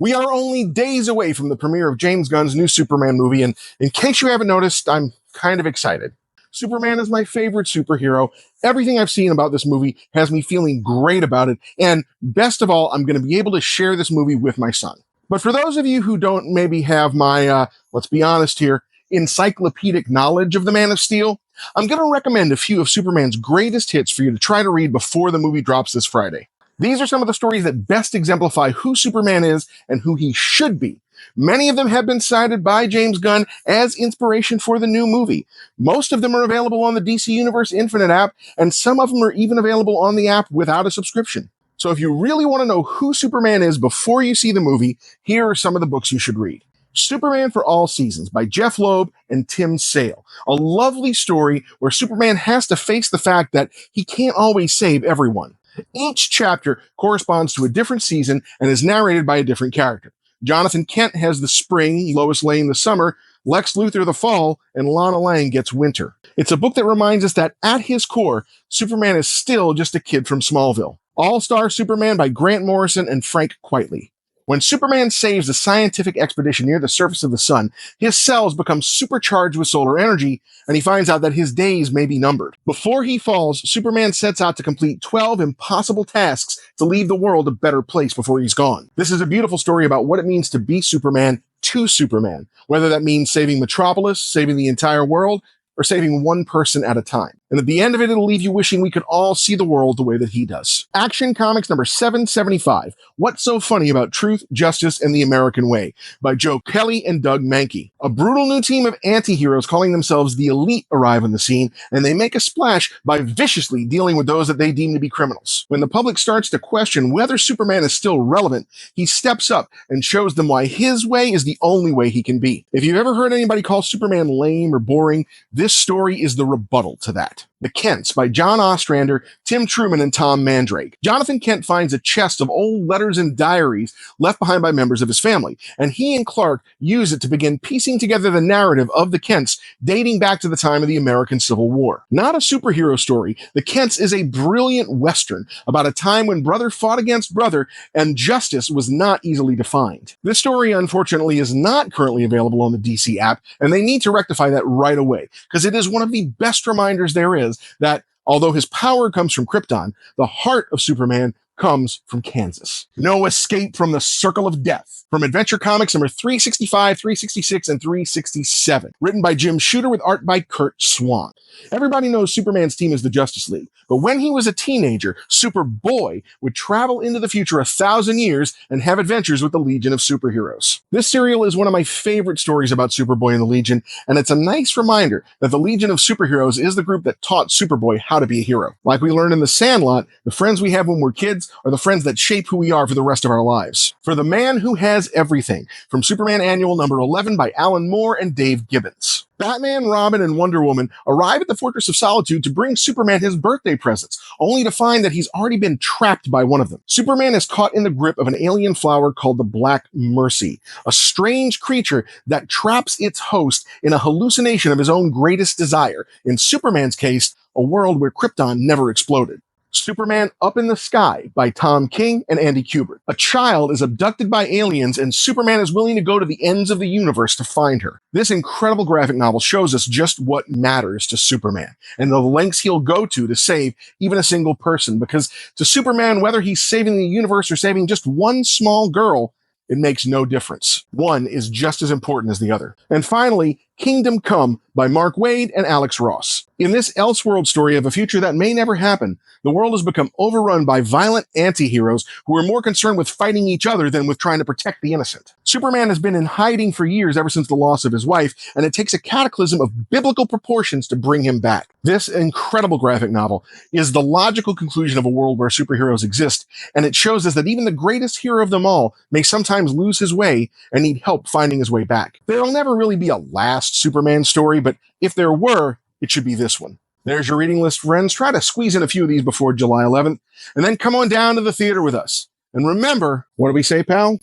We are only days away from the premiere of James Gunn's new Superman movie, and in case you haven't noticed, I'm kind of excited. Superman is my favorite superhero. Everything I've seen about this movie has me feeling great about it, and best of all, I'm going to be able to share this movie with my son. But for those of you who don't maybe have my, let's be honest here, encyclopedic knowledge of the Man of Steel, I'm going to recommend a few of Superman's greatest hits for you to try to read before the movie drops this Friday. These are some of the stories that best exemplify who Superman is and who he should be. Many of them have been cited by James Gunn as inspiration for the new movie. Most of them are available on the DC Universe Infinite app, and some of them are even available on the app without a subscription. So if you really want to know who Superman is before you see the movie, here are some of the books you should read. Superman for All Seasons by Jeff Loeb and Tim Sale. A lovely story where Superman has to face the fact that he can't always save everyone. Each chapter corresponds to a different season and is narrated by a different character. Jonathan Kent has the spring, Lois Lane the summer, Lex Luthor the fall, and Lana Lang gets winter. It's a book that reminds us that at his core, Superman is still just a kid from Smallville. All-Star Superman by Grant Morrison and Frank Quitely. When Superman saves a scientific expedition near the surface of the sun, his cells become supercharged with solar energy, and he finds out that his days may be numbered. Before he falls, Superman sets out to complete 12 impossible tasks to leave the world a better place before he's gone. This is a beautiful story about what it means to be Superman to Superman, whether that means saving Metropolis, saving the entire world, or saving one person at a time. And at the end of it, it'll leave you wishing we could all see the world the way that he does. Action Comics number 775, What's So Funny About Truth, Justice, and the American Way by Joe Kelly and Doug Mankey. A brutal new team of anti-heroes calling themselves the Elite arrive on the scene, and they make a splash by viciously dealing with those that they deem to be criminals. When the public starts to question whether Superman is still relevant, he steps up and shows them why his way is the only way he can be. If you've ever heard anybody call Superman lame or boring, this story is the rebuttal to that. The Kents by John Ostrander, Tim Truman, and Tom Mandrake. Jonathan Kent finds a chest of old letters and diaries left behind by members of his family, and he and Clark use it to begin piecing together the narrative of the Kents dating back to the time of the American Civil War. Not a superhero story, The Kents is a brilliant Western about a time when brother fought against brother and justice was not easily defined. This story, unfortunately, is not currently available on the DC app, and they need to rectify that right away, because it is one of the best reminders there is that although his power comes from Krypton, the heart of Superman comes from Kansas. No escape from the circle of death. From Adventure Comics number 365, 366, and 367. Written by Jim Shooter with art by Kurt Swan. Everybody knows Superman's team is the Justice League, but when he was a teenager, Superboy would travel into the future 1,000 years and have adventures with the Legion of Superheroes. This serial is one of my favorite stories about Superboy and the Legion, and it's a nice reminder that the Legion of Superheroes is the group that taught Superboy how to be a hero. Like we learned in The Sandlot, the friends we have when we're kids are the friends that shape who we are for the rest of our lives. For the Man Who Has Everything, from Superman Annual number 11 by Alan Moore and Dave Gibbons. Batman, Robin, and Wonder Woman arrive at the Fortress of Solitude to bring Superman his birthday presents, only to find that he's already been trapped by one of them. Superman is caught in the grip of an alien flower called the Black Mercy, a strange creature that traps its host in a hallucination of his own greatest desire, in Superman's case, a world where Krypton never exploded. Superman Up in the Sky by Tom King and Andy Kubert. A child is abducted by aliens and Superman is willing to go to the ends of the universe to find her. This incredible graphic novel shows us just what matters to Superman and the lengths he'll go to save even a single person, because to Superman, whether he's saving the universe or saving just one small girl, it makes no difference. One is just as important as the other. And finally, Kingdom Come by Mark Waid and Alex Ross. In this Elseworld story of a future that may never happen, the world has become overrun by violent anti-heroes who are more concerned with fighting each other than with trying to protect the innocent. Superman has been in hiding for years ever since the loss of his wife, and it takes a cataclysm of biblical proportions to bring him back. This incredible graphic novel is the logical conclusion of a world where superheroes exist, and it shows us that even the greatest hero of them all may sometimes lose his way and need help finding his way back. There'll never really be a last Superman story, but if there were, it should be this one. There's your reading list, friends. Try to squeeze in a few of these before July 11th, and then come on down to the theater with us. And remember, what do we say, pal?